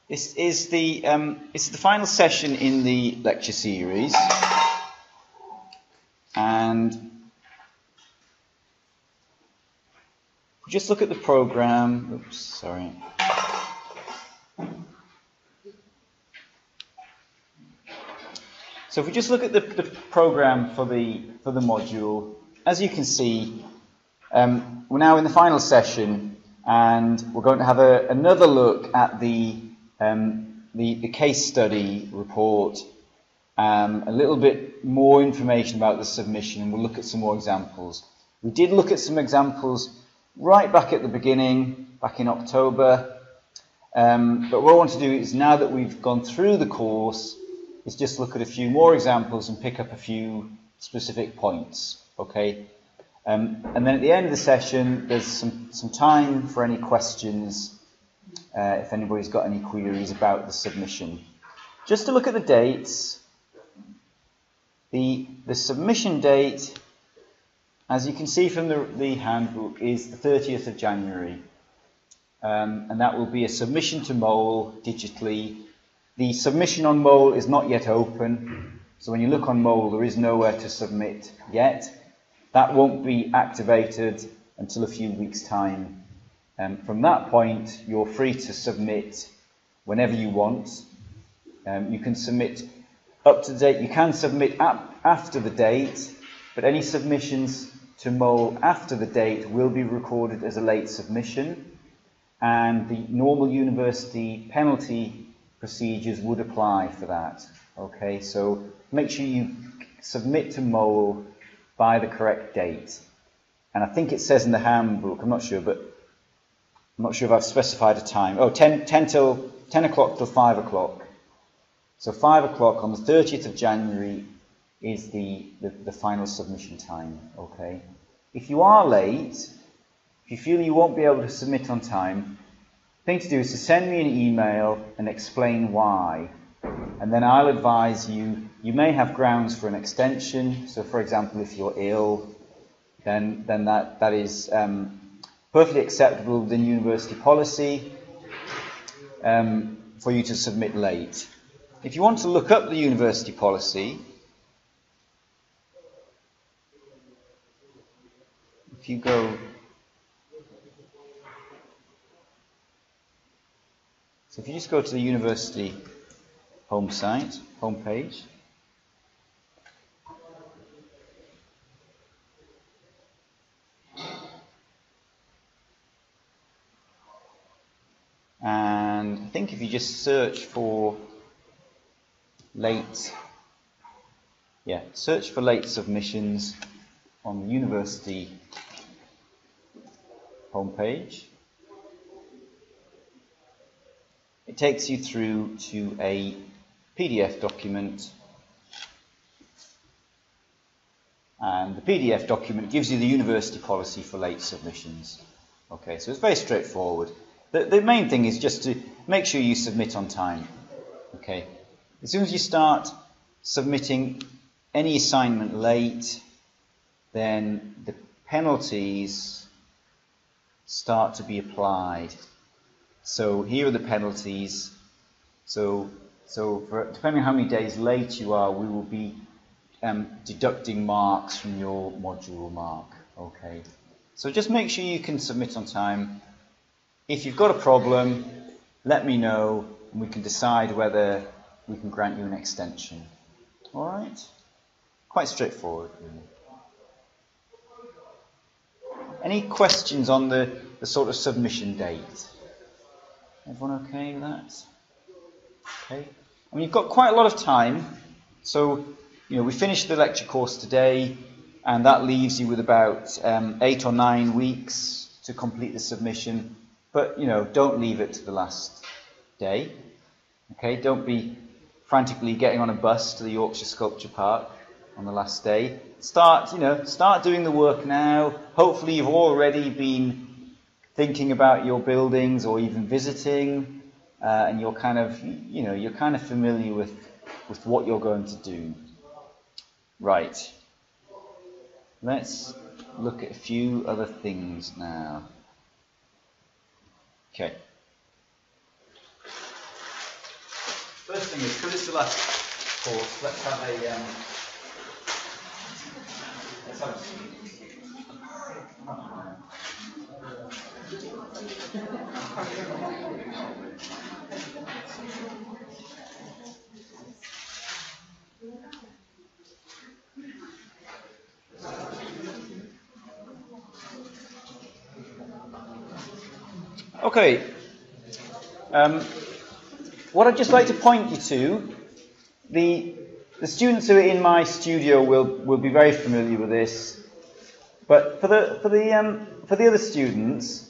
This is the final session in the lecture series, and just look at the program. Oops, sorry. So if we just look at the program for the module, as you can see, we're now in the final session, and we're going to have another look at the case study report, a little bit more information about the submission, and we'll look at some more examples. We did look at some examples right back at the beginning, back in October, but what I want to do is, now that we've gone through the course, is just look at a few more examples and pick up a few specific points, okay? And then at the end of the session, there's some time for any questions, if anybody's got any queries about the submission. Just to look at the dates, the submission date, as you can see from the handbook, is the 30th of January. And that will be a submission to Mole digitally. The submission on Mole is not yet open, so when you look on Mole, there is nowhere to submit yet. That won't be activated until a few weeks' time. From that point, you're free to submit whenever you want. You can submit up to date. You can submit after the date, but any submissions to Mole after the date will be recorded as a late submission, and the normal university penalty procedures would apply for that. Okay, so make sure you submit to Mole by the correct date. And I think it says in the handbook, I'm not sure if I've specified a time. Oh, 10 o'clock till 5 o'clock. So 5 o'clock on the 30th of January is the final submission time, okay? If you are late, if you feel you won't be able to submit on time, the thing to do is to send me an email and explain why. And then I'll advise you. You may have grounds for an extension. So, for example, if you're ill, then that is perfectly acceptable within university policy for you to submit late. If you want to look up the university policy, if you go, so if you just go to the university homepage, and I think if you just search for late submissions on the university homepage, it takes you through to a PDF document, and the PDF document gives you the university policy for late submissions. Okay, so it's very straightforward. The main thing is just to make sure you submit on time. Okay, as soon as you start submitting any assignment late, then the penalties start to be applied. So here are the penalties. So depending on how many days late you are, we will be deducting marks from your module mark. Okay. So just make sure you can submit on time. If you've got a problem, let me know, and we can decide whether we can grant you an extension. All right? Quite straightforward, really. Any questions on the sort of submission date? Everyone okay with that? Okay. I mean, you've got quite a lot of time. So, we finished the lecture course today, and that leaves you with about 8 or 9 weeks to complete the submission. But, don't leave it to the last day. Okay, don't be frantically getting on a bus to the Yorkshire Sculpture Park on the last day. Start doing the work now. Hopefully you've already been thinking about your buildings or even visiting, and you're kind of familiar with what you're going to do. Right. Let's look at a few other things now. Okay. first thing is, because it's the last course, let's have a okay. What I'd just like to point you to, the students who are in my studio will be very familiar with this, but for the other students,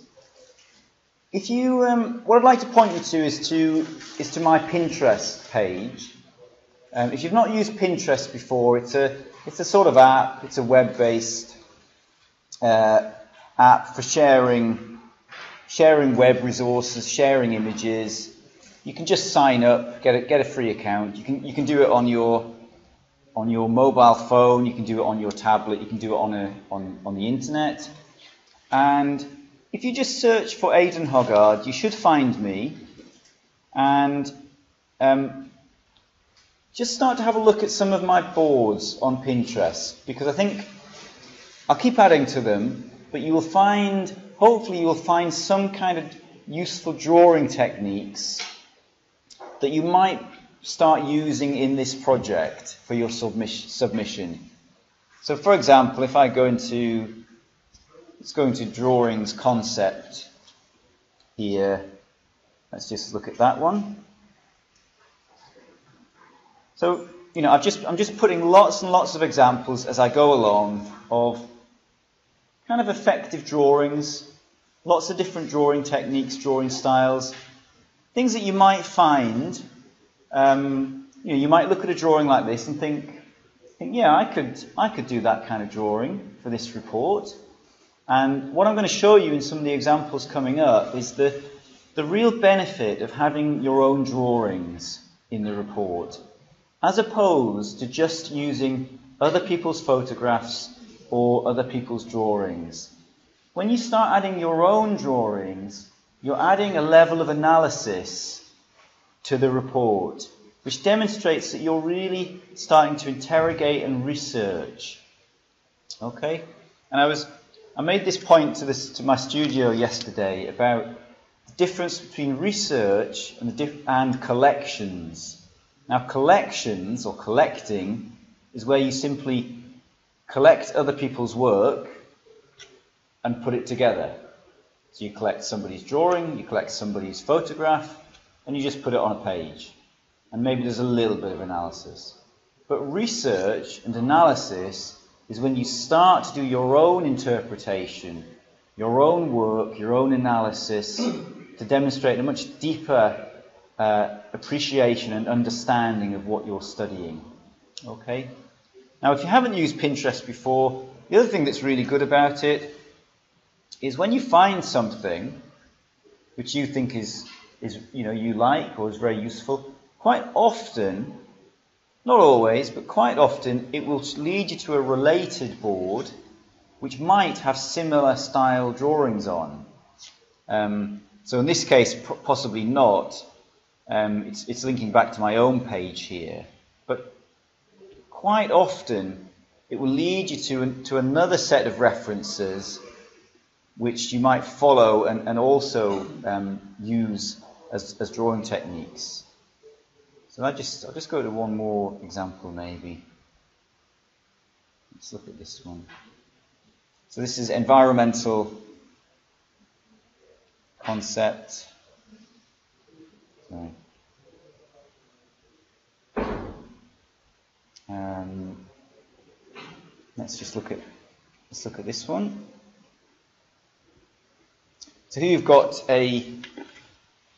if you what I'd like to point you to is to my Pinterest page. If you've not used Pinterest before, it's a sort of app. It's a web-based app for sharing web resources, sharing images. You can just sign up, get a free account. You can do it on your mobile phone. You can do it on your tablet. You can do it on the internet. And if you just search for Aidan Hoggard, you should find me. And just start to have a look at some of my boards on Pinterest, because I think I'll keep adding to them, but you will find, hopefully you will find some kind of useful drawing techniques that you might start using in this project for your submission. So for example, if I let's go into drawings concept here. Let's just look at that one. So, I'm just putting lots and lots of examples as I go along of kind of effective drawings, lots of different drawing techniques, drawing styles, things that you might find. You might look at a drawing like this and think, yeah, I could do that kind of drawing for this report. And what I'm going to show you in some of the examples coming up is the real benefit of having your own drawings in the report, as opposed to just using other people's photographs or other people's drawings. When you start adding your own drawings, you're adding a level of analysis to the report, which demonstrates that you're really starting to interrogate and research. Okay? And I made this point to my studio yesterday about the difference between research and collections. Now, collections, or collecting, is where you simply collect other people's work and put it together. So you collect somebody's drawing, you collect somebody's photograph, and you just put it on a page. And maybe there's a little bit of analysis. But research and analysis is when you start to do your own interpretation, your own work, your own analysis, to demonstrate a much deeper appreciation and understanding of what you're studying. Okay? Now, if you haven't used Pinterest before, the other thing that's really good about it is when you find something which you think is you like or is very useful, quite often, not always, but quite often, it will lead you to a related board which might have similar style drawings on. So in this case, possibly not. It's linking back to my own page here. But quite often, it will lead you to another set of references which you might follow and also use as drawing techniques. So I'll just go to one more example maybe. Let's look at this one. So this is environmental concept. Sorry. Let's look at this one. So here you've got a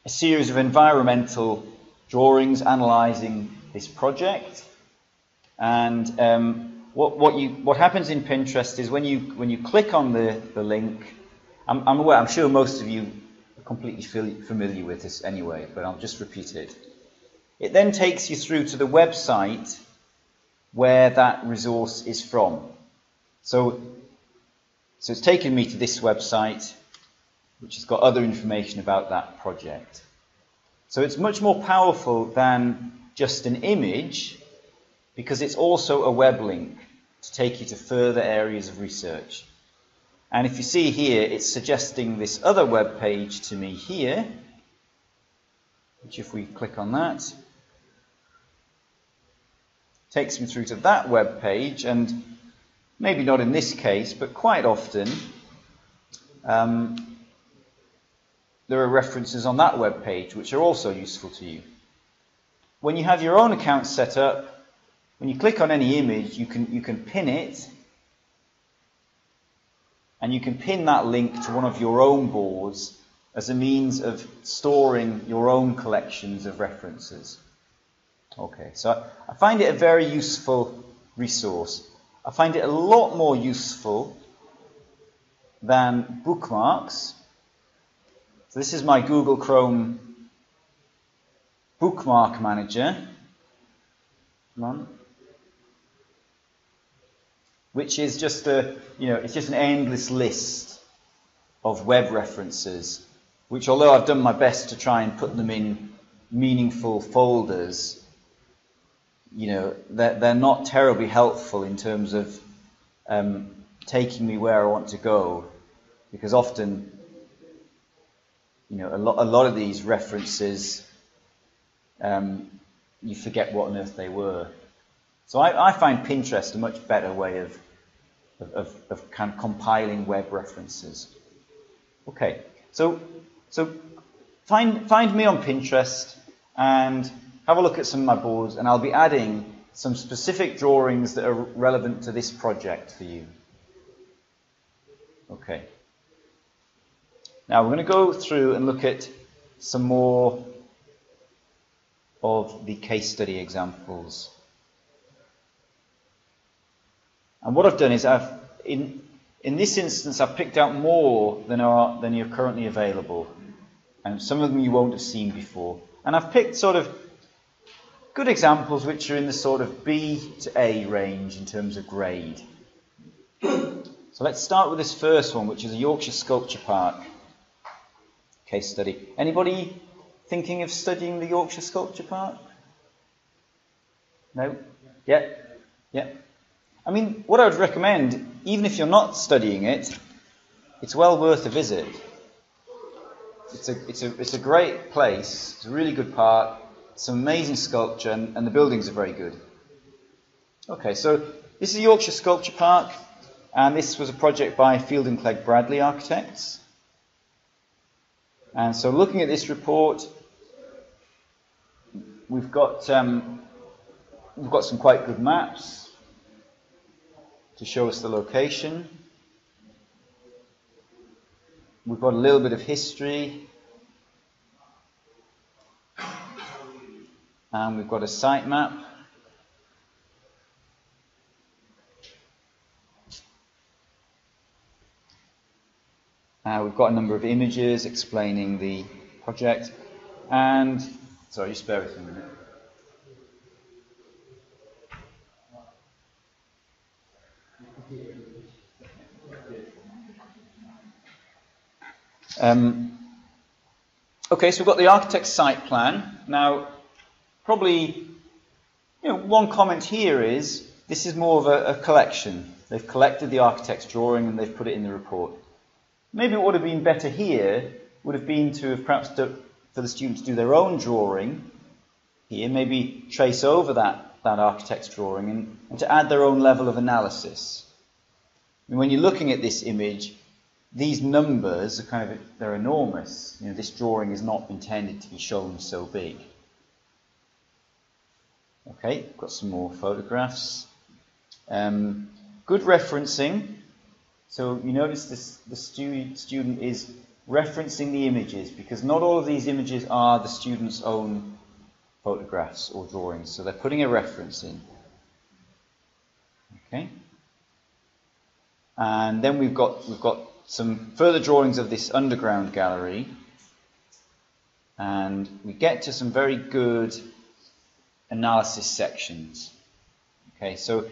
series of environmental drawings analysing this project, and what happens in Pinterest is when you click on the link, I'm sure most of you are completely familiar with this anyway, but I'll just repeat it. It then takes you through to the website where that resource is from. So it's taken me to this website, which has got other information about that project. So it's much more powerful than just an image because it's also a web link to take you to further areas of research. And if you see here, it's suggesting this other web page to me here, which if we click on that, takes me through to that web page, and maybe not in this case, but quite often there are references on that web page which are also useful to you. When you have your own account set up, when you click on any image, you can pin it, and you can pin that link to one of your own boards as a means of storing your own collections of references. Okay, so I find it a very useful resource. I find it a lot more useful than bookmarks. So this is my Google Chrome bookmark manager. Come on. Which is just it's just an endless list of web references, which, although I've done my best to try and put them in meaningful folders, they're not terribly helpful in terms of taking me where I want to go, because often, a lot of these references, you forget what on earth they were. So I find Pinterest a much better way of kind of compiling web references. Okay, so find me on Pinterest and have a look at some of my boards, and I'll be adding some specific drawings that are relevant to this project for you. Okay. Now we're going to go through and look at some more of the case study examples. And what I've done is in this instance, I've picked out more than are currently available, and some of them you won't have seen before. And I've picked sort of good examples which are in the sort of B to A range in terms of grade. So let's start with this first one, which is a Yorkshire Sculpture Park case study. Anybody thinking of studying the Yorkshire Sculpture Park? No? Yeah? Yeah? I mean, what I would recommend, even if you're not studying it, it's well worth a visit. It's a great place. It's a really good park. Some amazing sculpture, and the buildings are very good. Okay, so this is Yorkshire Sculpture Park, and this was a project by Field and Clegg Bradley Architects. And so, looking at this report, we've got some quite good maps to show us the location. We've got a little bit of history, and we've got a site map. We've got a number of images explaining the project, and sorry, just bear with me a minute. Okay, so we've got the architect's site plan. Now, probably, one comment here is this is more of a collection. They've collected the architect's drawing and they've put it in the report. Maybe what would have been better here would have been to have perhaps for the students to do their own drawing here, maybe trace over that architect's drawing and to add their own level of analysis. And when you're looking at this image, these numbers are they're enormous. This drawing is not intended to be shown so big. Okay, got some more photographs. Good referencing. So you notice the student is referencing the images, because not all of these images are the student's own photographs or drawings. So they're putting a reference in. Okay. And then we've got some further drawings of this underground gallery, and we get to some very good analysis sections. Okay, so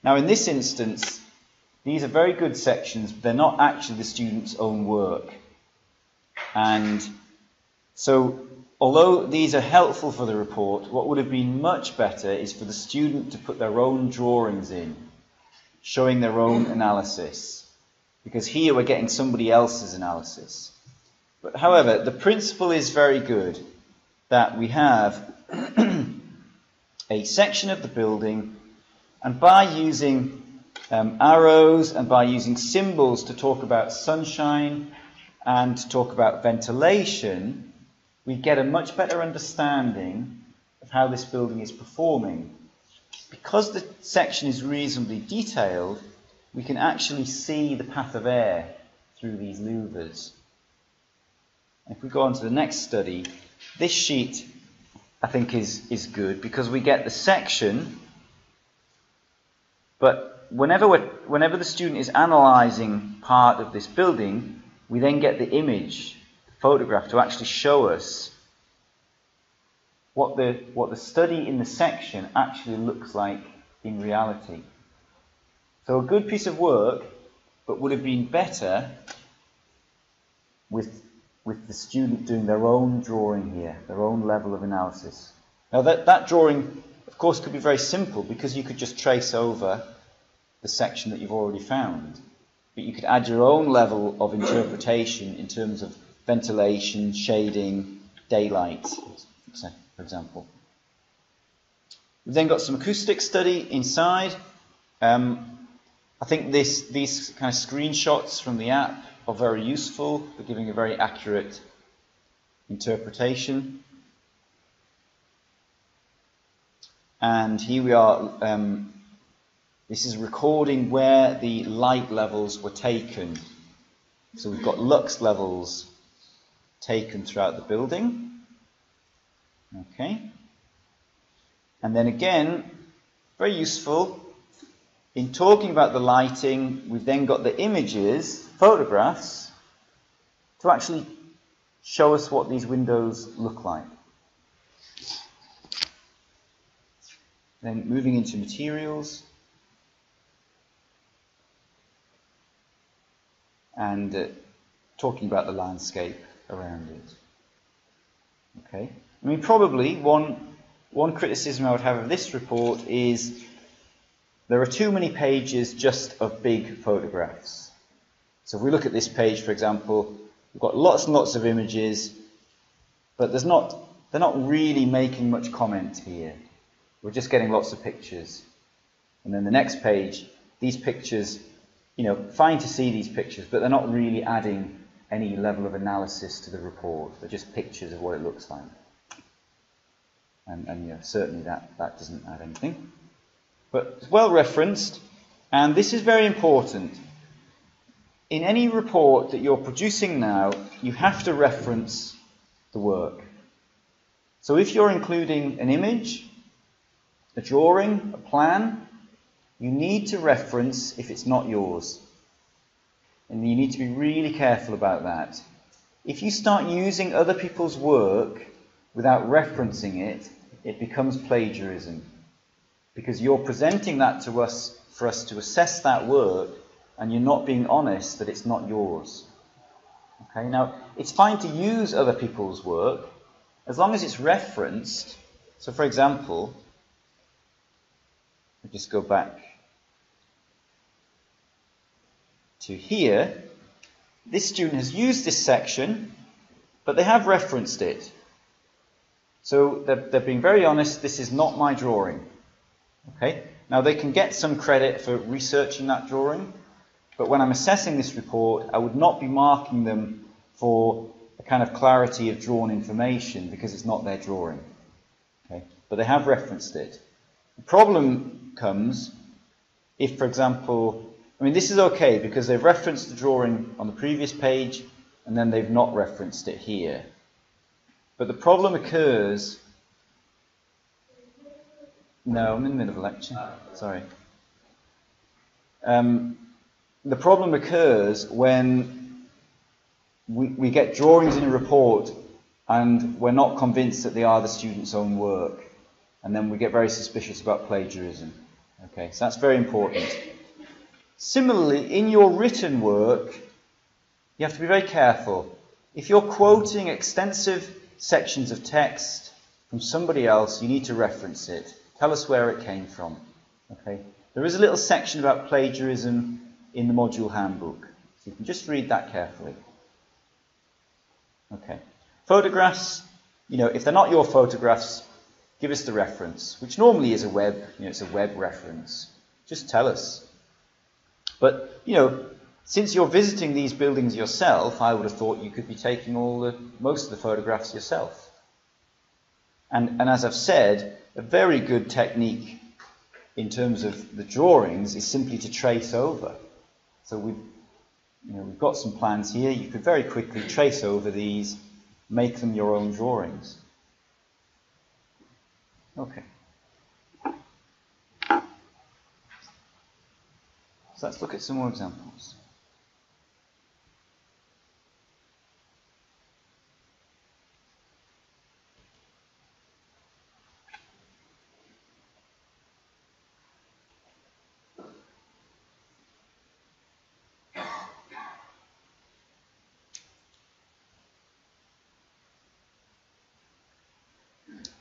now in this instance, these are very good sections, but they're not actually the student's own work. And So, although these are helpful for the report, what would have been much better is for the student to put their own drawings in, showing their own analysis. Because here we're getting somebody else's analysis. But however, the principle is very good, that we have a section of the building, and by using arrows and by using symbols to talk about sunshine and to talk about ventilation, we get a much better understanding of how this building is performing. Because the section is reasonably detailed, we can actually see the path of air through these louvers. If we go on to the next study, this sheet I think is good because we get the section, but whenever the student is analysing part of this building, we then get the image, the photograph, to actually show us what the study in the section actually looks like in reality. So a good piece of work, but would have been better with the student doing their own drawing here, their own level of analysis. Now that drawing, of course, could be very simple because you could just trace over the section that you've already found. But you could add your own level of interpretation in terms of ventilation, shading, daylight, for example. We've then got some acoustic study inside. I think these kind of screenshots from the app are very useful for giving a very accurate interpretation. And here we are. This is recording where the light levels were taken. So we've got lux levels taken throughout the building. Okay. And then again, very useful, in talking about the lighting, we've then got the images, photographs, to actually show us what these windows look like. Then moving into materials. And talking about the landscape around it. Okay. I mean, probably one criticism I would have of this report is there are too many pages just of big photographs. So if we look at this page, for example, we've got lots and lots of images, but they're not really making much comment here. We're just getting lots of pictures. And then the next page, these pictures, fine to see these pictures, but they're not really adding any level of analysis to the report. They're just pictures of what it looks like. And certainly that doesn't add anything. But it's well referenced, and this is very important. In any report that you're producing now, you have to reference the work. So if you're including an image, a drawing, a plan, you need to reference if it's not yours. And you need to be really careful about that. If you start using other people's work without referencing it, it becomes plagiarism. Because you're presenting that to us for us to assess that work, and you're not being honest that it's not yours. Okay, now, it's fine to use other people's work as long as it's referenced. So, for example, I'll just go back to here. This student has used this section, but they have referenced it. So they're being very honest, this is not my drawing. Okay? Now they can get some credit for researching that drawing, but when I'm assessing this report, I would not be marking them for a kind of clarity of drawn information because it's not their drawing. Okay? But they have referenced it. The problem comes if, for example, this is okay because they've referenced the drawing on the previous page and then they've not referenced it here. But the problem occurs... No, I'm in the middle of a lecture. Sorry. The problem occurs when we get drawings in a report and we're not convinced that they are the student's own work. And then we get very suspicious about plagiarism. Okay, so that's very important. Similarly, in your written work, you have to be very careful. If you're quoting extensive sections of text from somebody else, you need to reference it. Tell us where it came from. Okay? There is a little section about plagiarism in the module handbook, so you can just read that carefully. Okay. Photographs, if they're not your photographs, give us the reference, which normally is a web, it's a web reference. Just tell us. But, since you're visiting these buildings yourself, I would have thought you could be taking most of the photographs yourself. And as I've said, a very good technique in terms of the drawings is simply to trace over. So we've got some plans here. You could very quickly trace over these, make them your own drawings. Okay. So let's look at some more examples.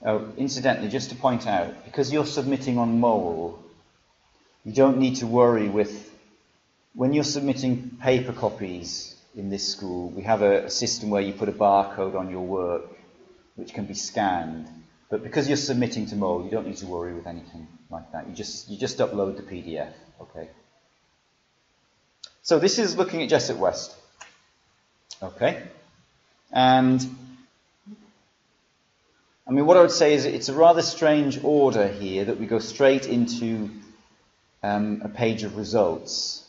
Oh, incidentally, just to point out, because you're submitting on mole, you don't need to worry when you're submitting paper copies in this school, we have a system where you put a barcode on your work, which can be scanned. But because you're submitting to mole, you don't need to worry with anything like that. You just upload the PDF, okay? So this is looking at Jess at West. Okay? And what I would say is it's a rather strange order here that we go straight into a page of results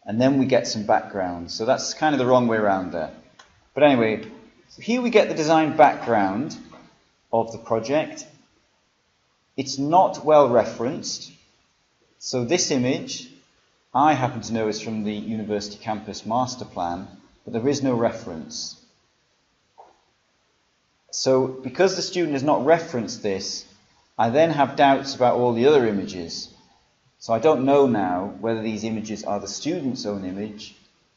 and then we get some background. So that's kind of the wrong way around there. But anyway, so here we get the design background of the project. It's not well referenced. So this image, I happen to know, is from the University Campus Master Plan, but there is no reference. So because the student has not referenced this, I then have doubts about all the other images. So I don't know now whether these images are the student's own image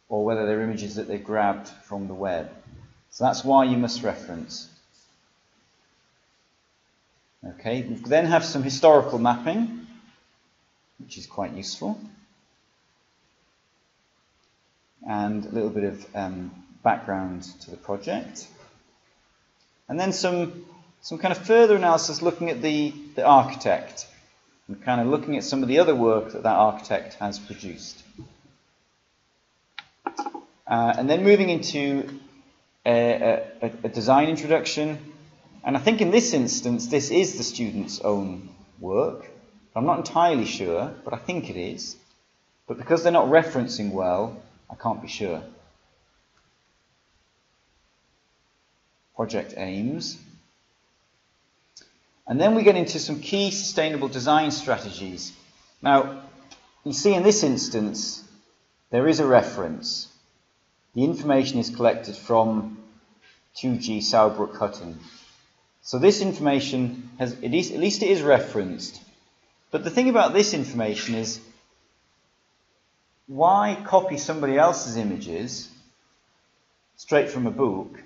or whether they're images that they grabbed from the web. So that's why you must reference. Okay, we then have some historical mapping, which is quite useful. And a little bit of background to the project. And then some kind of further analysis looking at the architect and kind of looking at some of the other work that architect has produced. And then moving into a design introduction. And I think in this instance, this is the student's own work. I'm not entirely sure, but I think it is. But because they're not referencing well, I can't be sure. Project aims. And then we get into some key sustainable design strategies. Now, you see in this instance, there is a reference. The information is collected from 2G Sauerbruck Hutton. So this information at least it is referenced. But the thing about this information is, why copy somebody else's images straight from a book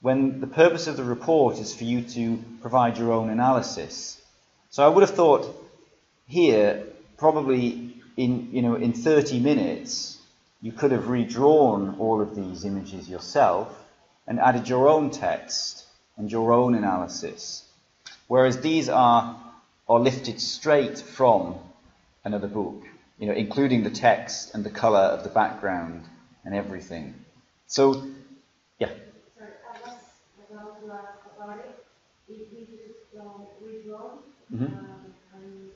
when the purpose of the report is for you to provide your own analysis? So I would have thought here, probably in 30 minutes, you could have redrawn all of these images yourself and added your own text and your own analysis. Whereas these are lifted straight from another book, including the text and the colour of the background and everything. So, yeah. About it, if we just redraw an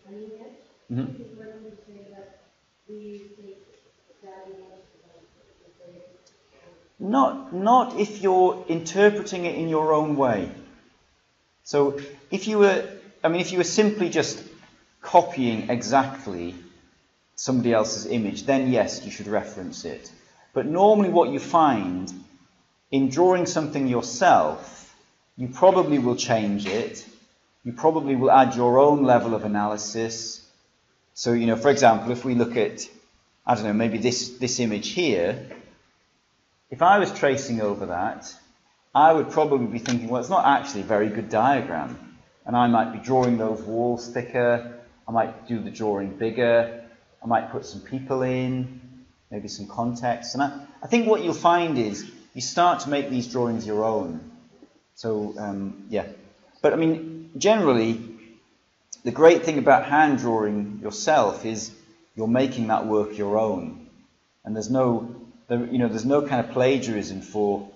image, it is welcome to say that we take that image. Not if you're interpreting it in your own way. So if you were simply just copying exactly somebody else's image, then yes, you should reference it. But normally what you find in drawing something yourself, you probably will change it. You probably will add your own level of analysis. So, for example, if we look at, I don't know, maybe this image here, if I was tracing over that, I would probably be thinking, well, it's not actually a very good diagram. And I might be drawing those walls thicker. I might do the drawing bigger. I might put some people in, maybe some context. And I think what you'll find is you start to make these drawings your own. So, yeah. But, I mean, generally, the great thing about hand drawing yourself is you're making that work your own. And there's no kind of plagiarism for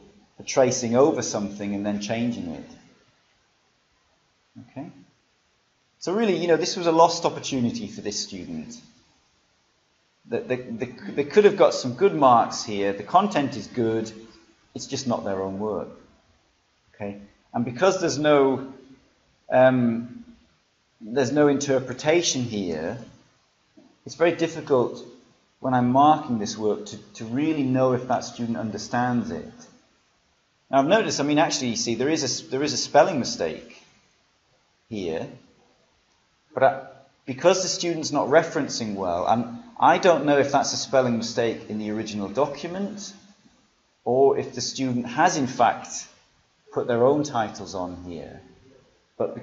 tracing over something and then changing it. Okay? So really, this was a lost opportunity for this student. They could have got some good marks here. The content is good. It's just not their own work. Okay? And because there's no interpretation here, it's very difficult when I'm marking this work to really know if that student understands it. Now I've noticed, actually, you see, there is a spelling mistake here, but because the student's not referencing well, I don't know if that's a spelling mistake in the original document, or if the student has in fact put their own titles on here. But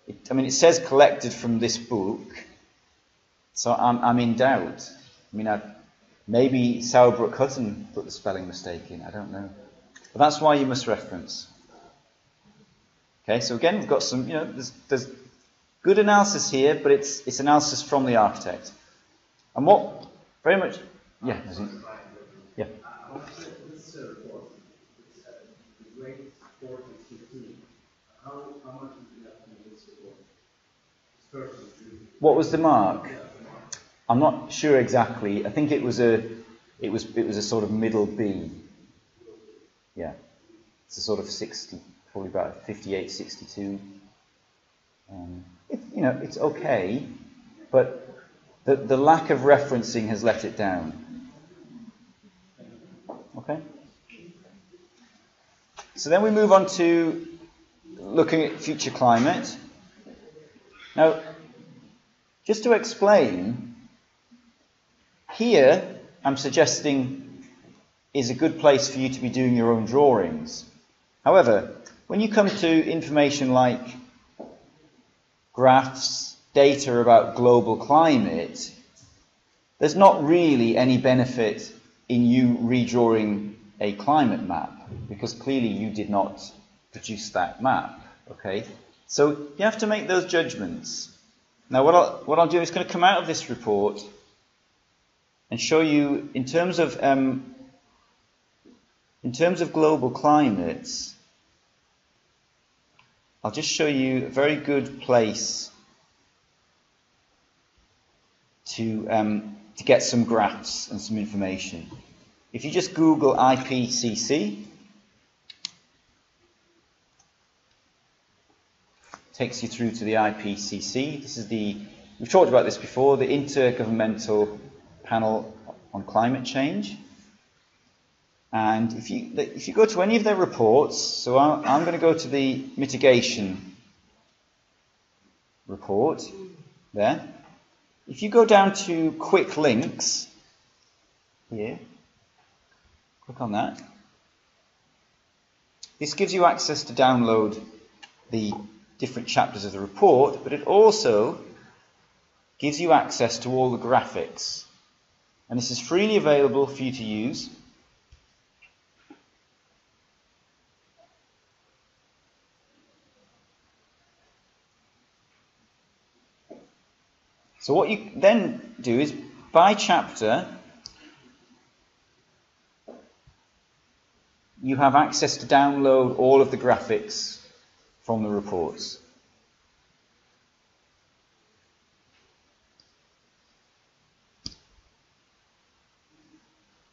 it says collected from this book, so I'm in doubt. Maybe Sauerbruck Hutton put the spelling mistake in, I don't know. But that's why you must reference. Okay, so again, we've got some, there's good analysis here, but it's analysis from the architect. And what very much, yeah. This report, the grade 4 to 15, how much is left in this report? What was the mark? I'm not sure exactly. I think it was a sort of middle B. Yeah, it's a sort of 60, probably about 58, 62. It's okay, but the lack of referencing has let it down. Okay. So then we move on to looking at future climate. Now, just to explain, here I'm suggesting is a good place for you to be doing your own drawings. However, when you come to information like graphs, data about global climate, there's not really any benefit in you redrawing a climate map, because clearly you did not produce that map. Okay, so you have to make those judgments. Now, what I'll do is going to come out of this report and show you in terms of global climates. I'll just show you a very good place to get some graphs and some information. If you just Google IPCC, takes you through to the IPCC. This is we've talked about this before, the Intergovernmental Panel on Climate Change. And if you go to any of their reports, so I'm going to go to the mitigation report there. If you go down to quick links here, click on that. This gives you access to download the different chapters of the report, but it also gives you access to all the graphics. And this is freely available for you to use. So what you then do is, by chapter, you have access to download all of the graphics from the reports.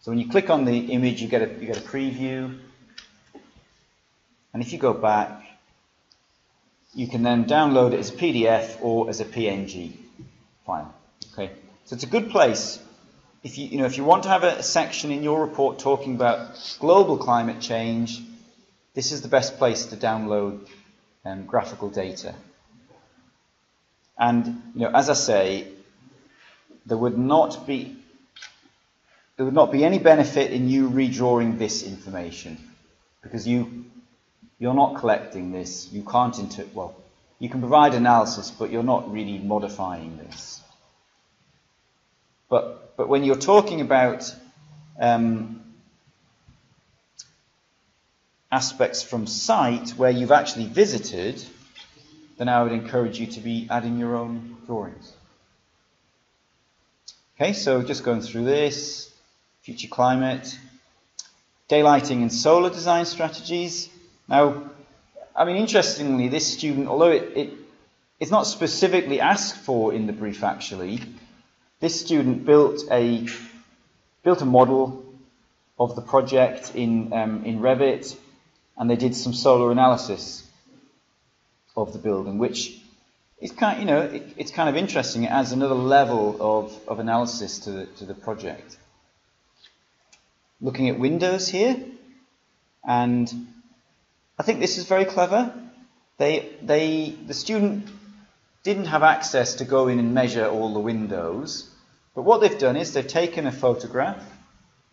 So when you click on the image, you get a preview, and if you go back, you can then download it as a PDF or as a PNG file. Okay, so it's a good place if you want to have a section in your report talking about global climate change. This is the best place to download graphical data. And as I say, there would not be any benefit in you redrawing this information, because you you're not collecting this. You can't you can provide analysis, but you're not really modifying this. But when you're talking about aspects from site where you've actually visited, then I would encourage you to be adding your own drawings. Okay, so just going through this, future climate, daylighting and solar design strategies. Now, I mean, interestingly, this student, although it's not specifically asked for in the brief actually, this student built a model of the project in Revit, and they did some solar analysis of the building, which is kind it's kind of interesting. It adds another level of analysis to the project. Looking at windows here, and I think this is very clever. The student didn't have access to go in and measure all the windows, but what they've done is they've taken a photograph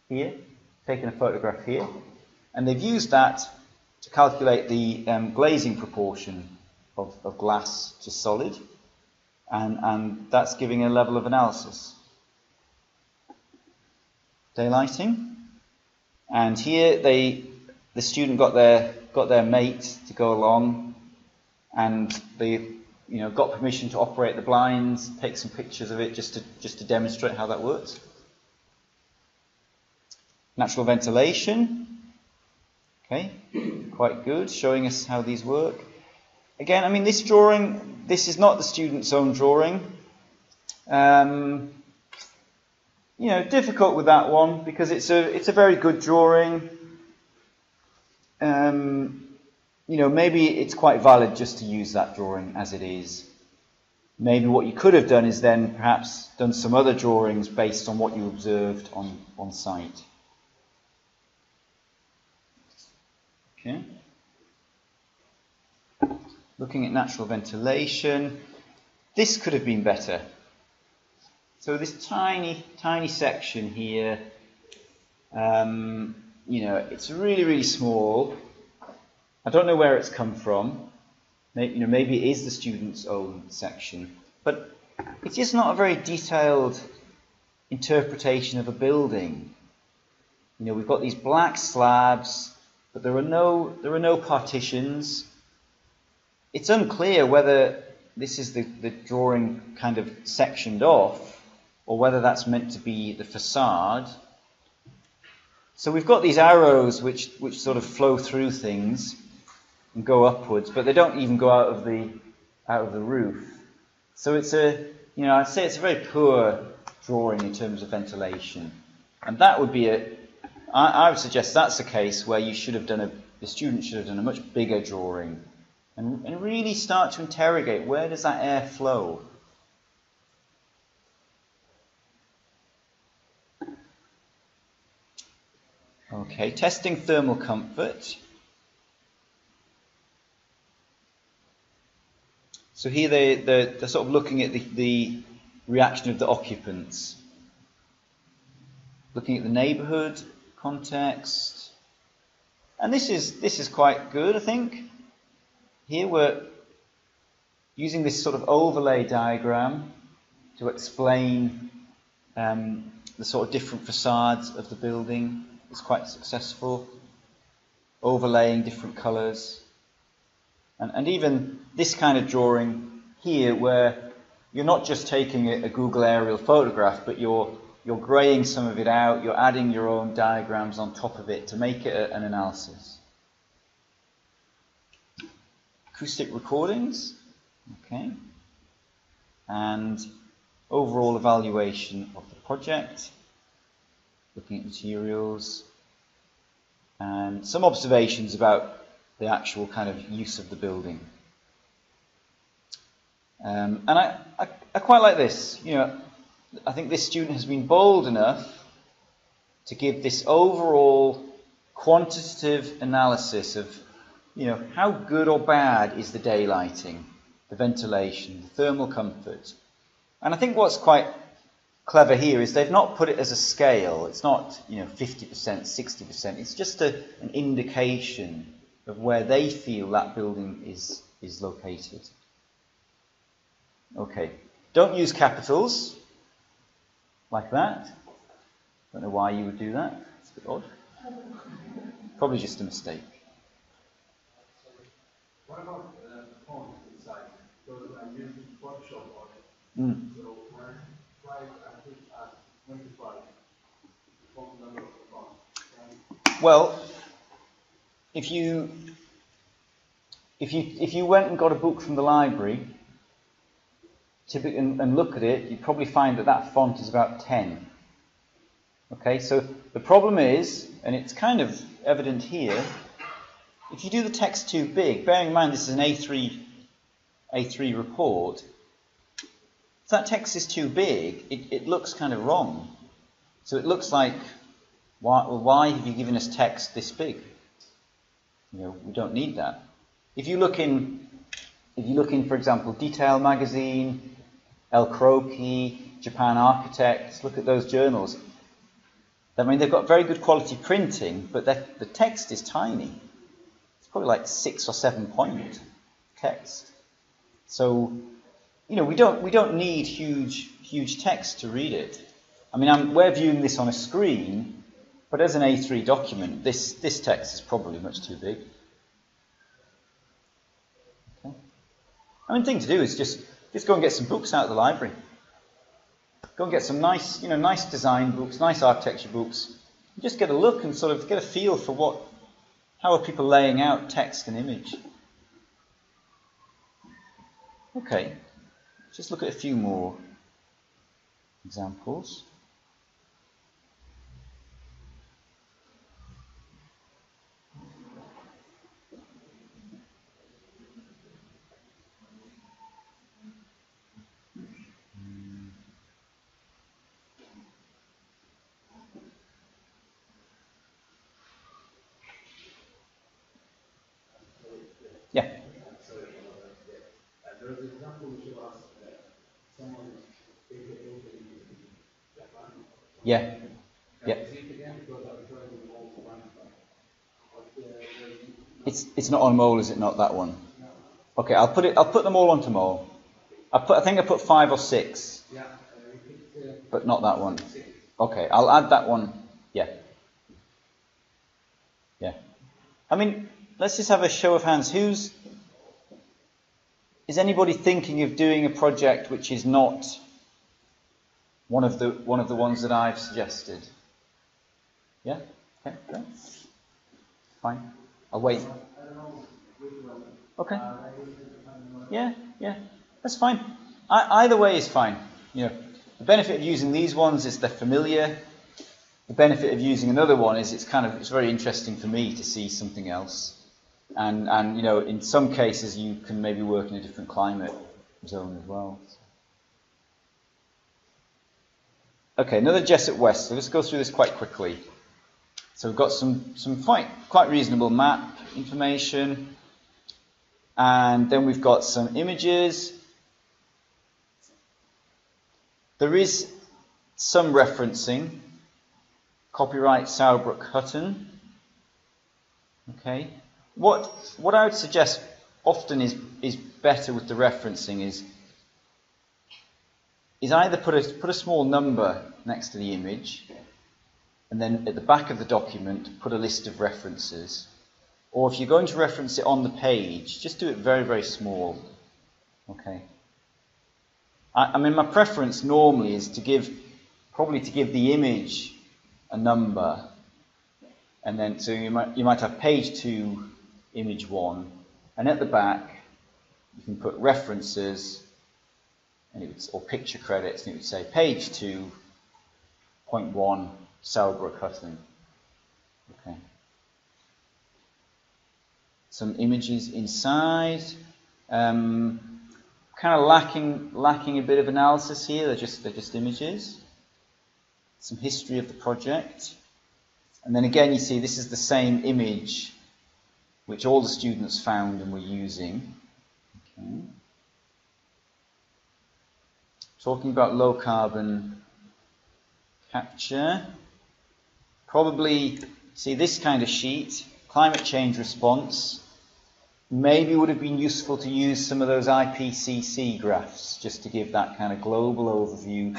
here, and they've used that to calculate the glazing proportion of glass to solid, and that's giving a level of analysis. Daylighting, and here the student got their mate to go along, and they got permission to operate the blinds, take some pictures of it just to demonstrate how that works. Natural ventilation, okay, quite good, showing us how these work. Again, I mean, this drawing, this is not the student's own drawing. Difficult with that one because it's a very good drawing. Maybe it's quite valid just to use that drawing as it is. Maybe what you could have done is then perhaps done some other drawings based on what you observed on site. Okay. Looking at natural ventilation, this could have been better. So this tiny section here, it's really, really small. I don't know where it's come from. Maybe it is the student's own section, but it's just not a very detailed interpretation of a building. We've got these black slabs, but there are no partitions. It's unclear whether this is the drawing kind of sectioned off, or whether that's meant to be the facade. So we've got these arrows which sort of flow through things and go upwards, but they don't even go out of the roof. So it's I'd say it's a very poor drawing in terms of ventilation, and that would be I would suggest that's a case where the student should have done a much bigger drawing, and really start to interrogate, where does that air flow? Okay, testing thermal comfort. So here they're sort of looking at the reaction of the occupants. Looking at the neighbourhood context. And this is quite good, I think. Here we're using this sort of overlay diagram to explain the sort of different facades of the building. It's quite successful. Overlaying different colours. And even this kind of drawing here, where you're not just taking a Google aerial photograph, but you're greying some of it out, you're adding your own diagrams on top of it to make it an analysis. Acoustic recordings, okay, and overall evaluation of the project, looking at materials, and some observations about the actual kind of use of the building. And I quite like this. I think this student has been bold enough to give this overall quantitative analysis of, how good or bad is the daylighting, the ventilation, the thermal comfort. And I think what's quite clever here is they've not put it as a scale. It's not, 50%, 60%. It's just an indication of where they feel that building is located. Okay, don't use capitals like that. Don't know why you would do that. It's a bit odd. Probably just a mistake. What about the font inside? Because I'm using Photoshop on it. So when I try it, I put as 25 font number of the font. Well, if you went and got a book from the library and look at it, you'd probably find that font is about 10. Okay, so the problem is, and it's kind of evident here, if you do the text too big, bearing in mind this is an A3 report, if that text is too big, it looks kind of wrong. So it looks like, why have you given us text this big? We don't need that. If you look in, for example, Detail Magazine, El Croquis, Japan Architects, look at those journals. I mean, they've got very good quality printing, but the text is tiny. It's probably like 6 or 7 point text. So, we don't need huge text to read it. I mean, we're viewing this on a screen, but as an A3 document, this text is probably much too big. Okay. I mean, the thing to do is just go and get some books out of the library. Go and get some nice design books, nice architecture books. And just get a look and sort of get a feel for how are people laying out text and image. Okay, just look at a few more examples. Yeah. There's an example which shows us someone is able to Japan. Yeah. Yeah. See it again because I'm trying to move one. It's not on mole, is it not, that one? No. Okay, I'll put them all onto mole. I think I put 5 or 6. Yeah. But not that one. Okay, I'll add that one. Yeah. Yeah. I mean, let's just have a show of hands. Is anybody thinking of doing a project which is not one of the ones that I've suggested? Yeah? Okay, great. Fine. I'll wait. Okay. Yeah. That's fine. Either way is fine. The benefit of using these ones is they're familiar. The benefit of using another one is it's very interesting for me to see something else. And in some cases you can maybe work in a different climate zone as well. Okay, another Jess at West. So let's go through this quite quickly. So we've got some quite reasonable map information, and then we've got some images. There is some referencing. Copyright Sauerbruch Hutton. Okay. What I would suggest often is better with the referencing is either put a small number next to the image, and then at the back of the document put a list of references. Or if you're going to reference it on the page, just do it very, very small. Okay. I mean, my preference normally is to give the image a number, and then so you might have page 2, image 1, and at the back you can put references, or picture credits, and it would say page 2.1 Sauerbruch Hutton. Okay. Some images inside. Kind of lacking a bit of analysis here. They're just images. Some history of the project, and then again you see this is the same image which all the students found and were using. Okay. Talking about low carbon capture. Probably see this kind of sheet climate change response, maybe would have been useful to use some of those IPCC graphs just to give that kind of global overview,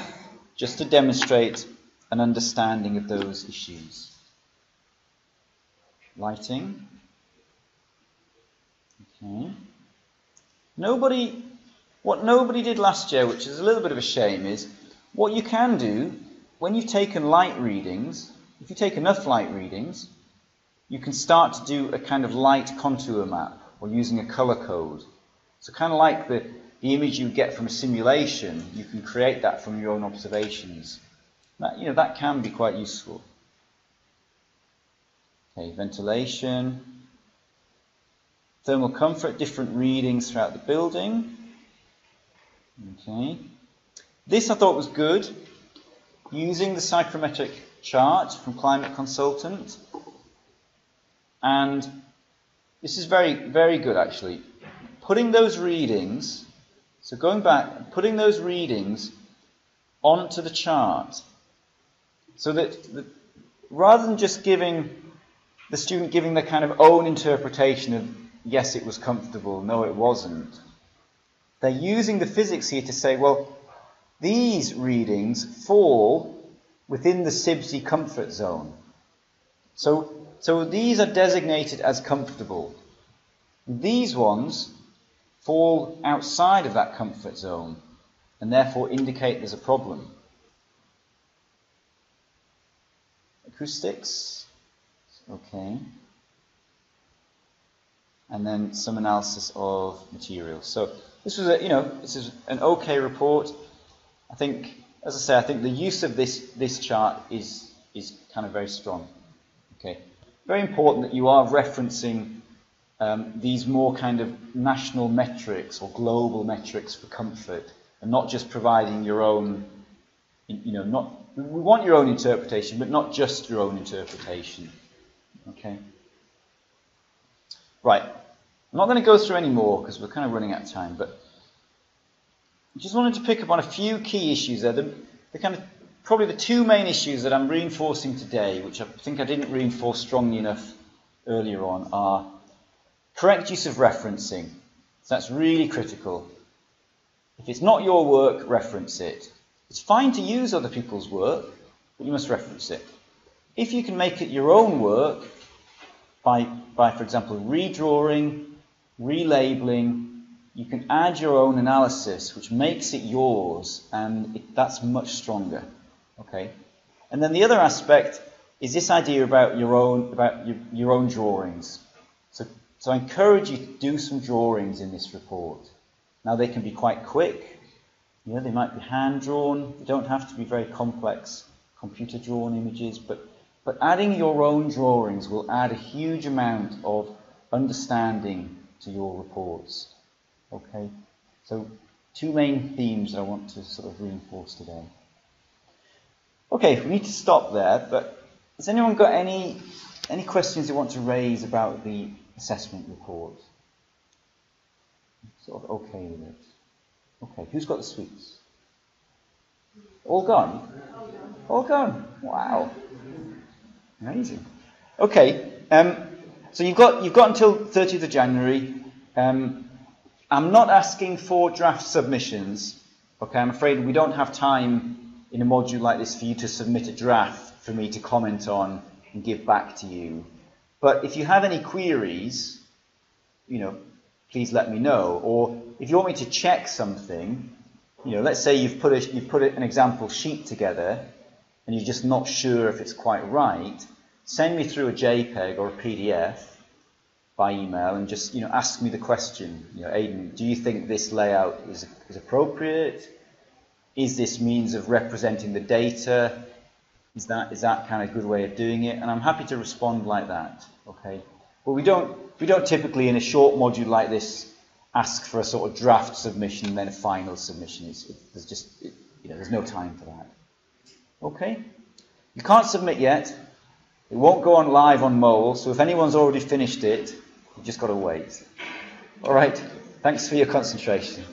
just to demonstrate an understanding of those issues. Lighting. Okay. What nobody did last year, which is a little bit of a shame, is what you can do when you've taken light readings, if you take enough light readings, you can start to do a kind of light contour map or using a color code. So kind of like the image you get from a simulation, you can create that from your own observations. That can be quite useful. Okay, ventilation, thermal comfort, different readings throughout the building. Okay. This I thought was good, using the psychrometric chart from Climate Consultant. And this is very, very good actually. Putting those readings, so going back, putting those readings onto the chart, so that rather than just giving the student giving their kind of own interpretation of yes, it was comfortable, no, it wasn't, they're using the physics here to say, well, these readings fall within the SIBSE comfort zone. So these are designated as comfortable. These ones fall outside of that comfort zone and therefore indicate there's a problem. Acoustics. Okay. And then some analysis of materials. So this was this is an okay report. I think, as I say, I think the use of this chart is kind of very strong. Okay. Very important that you are referencing these more kind of national metrics or global metrics for comfort, and not just providing your own, we want your own interpretation, but not just your own interpretation. Okay. Right. I'm not going to go through any more because we're kind of running out of time, but I just wanted to pick up on a few key issues there. The kind of probably the two main issues that I'm reinforcing today, which I think I didn't reinforce strongly enough earlier on, are correct use of referencing. So that's really critical. If it's not your work, reference it. It's fine to use other people's work, but you must reference it. If you can make it your own work by for example, redrawing, relabeling, you can add your own analysis, which makes it yours, and that's much stronger. Okay, and then the other aspect is this idea about your own drawings. So I encourage you to do some drawings in this report. Now they can be quite quick. They might be hand drawn. They don't have to be very complex computer drawn images, but adding your own drawings will add a huge amount of understanding to your reports. Okay, so two main themes that I want to sort of reinforce today. Okay, we need to stop there, but has anyone got any questions they want to raise about the assessment report? Sort of okay with it. Okay, who's got the sweets? All gone? All gone? Wow. Amazing. Okay, so you've got until 30th of January. I'm not asking for draft submissions. Okay, I'm afraid we don't have time in a module like this for you to submit a draft for me to comment on and give back to you. But if you have any queries, please let me know. Or if you want me to check something, let's say you've put an example sheet together and you're just not sure if it's quite right, send me through a JPEG or a PDF by email and just ask me the question. Aidan, do you think this layout is appropriate? Is this means of representing the data? Is that kind of a good way of doing it? And I'm happy to respond like that. Okay, but we don't typically in a short module like this ask for a sort of draft submission and then a final submission. There's no time for that. Okay, you can't submit yet. It won't go on live on Mole, so if anyone's already finished it, you've just got to wait. All right, thanks for your concentration.